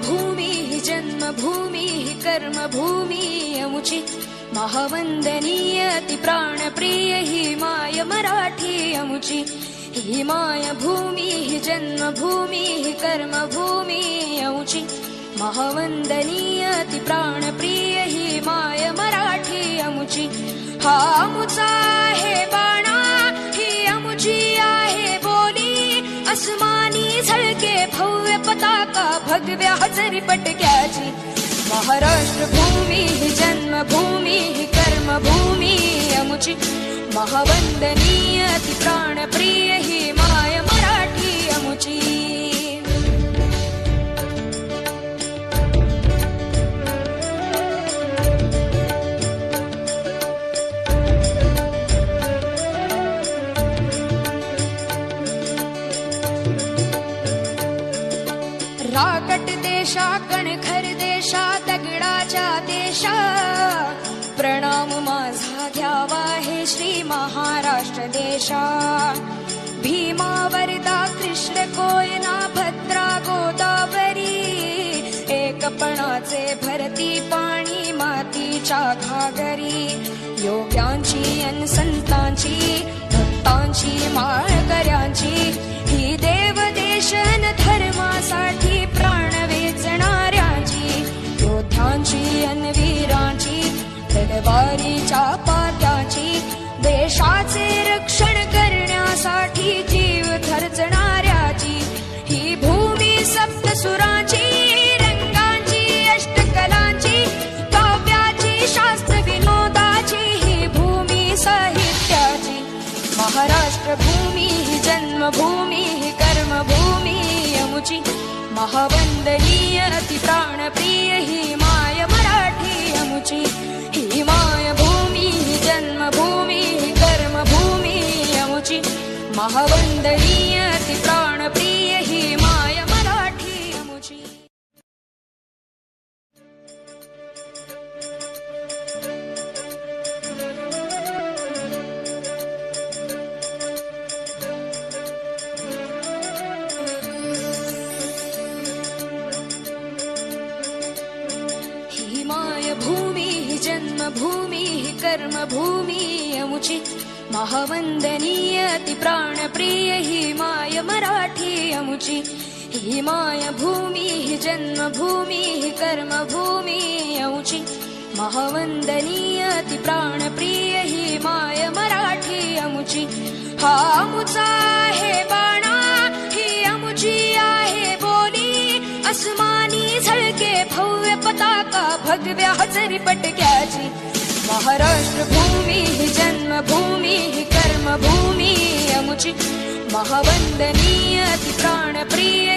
भूमी जन्मभूमी कर्मभूमी अमुची महावंदनीय अति प्राणप्रिय ही माय मराठी अमुची ही माय भूमी जन्मभूमी कर्मभूमी अमुची महावंदनीय अति प्राणप्रिय ही माय मराठी अमुची हा अमुचा आहे बाणा ही अमुची आहे बोली अस्मानी झळके भव्य पताका भगव्या हजरी पटक्याची महाराष्ट्र भूमी जन्मभूमी कर्मभूमी अमुची महावंदनीय अति प्राणप्रिय ही माय मराठी अमुची राकट देशा कणखर देशा दगडाच्या देशा प्रणाम माझा घ्यावा हे श्री महाराष्ट्र देशा भीमा वरदा कृष्ण कोयना भद्रा गोदावरी एकपणाचे भरती पाणी मातीच्या घागरी योग्यांची अन संतांची भक्तांची माळकऱ्यांची ही देव देशन धर्मासाठी प्राण वेचणाऱ्यांची योद्ध्यांची अन वीरांची तलवारीच्या पात्याची देशाचे रक्षण करण्यासाठी जीव खर्चणाऱ्याची ही भूमी सप्तसुरांची रंगांची अष्टकलांची काव्याची शास्त्र विनोदाची ही भूमी साहित्याची महाराष्ट्र भूमी जन्मभूमी कर्मभूमी अमुची महावंदनीय अति प्राणप्रिय ही माय मराठी अमुची ही माय भूमी जन्मभूमी कर्मभूमी अमुची महावंदनीय अति प्राणप्रिय ही माय मराठी अमुची भूमी जन्मभूमी कर्मभूमी अमुची महावंदनीय अति प्राणप्रिय ही माय मराठी अमुची ही माय भूमी जन्मभूमी कर्मभूमी अमुची महावंदनीय अति प्राणप्रिय ही माय मराठी अमुची हा अमुचा आहे बाणा ही अमुची आहे बोली अस्मानी झळके भव्य पताका भगव्या हजरी पटक्याची महाराष्ट्र भूमी जन्मभूमी कर्मभूमी अमुची महावंदनीय अति प्राणप्रिय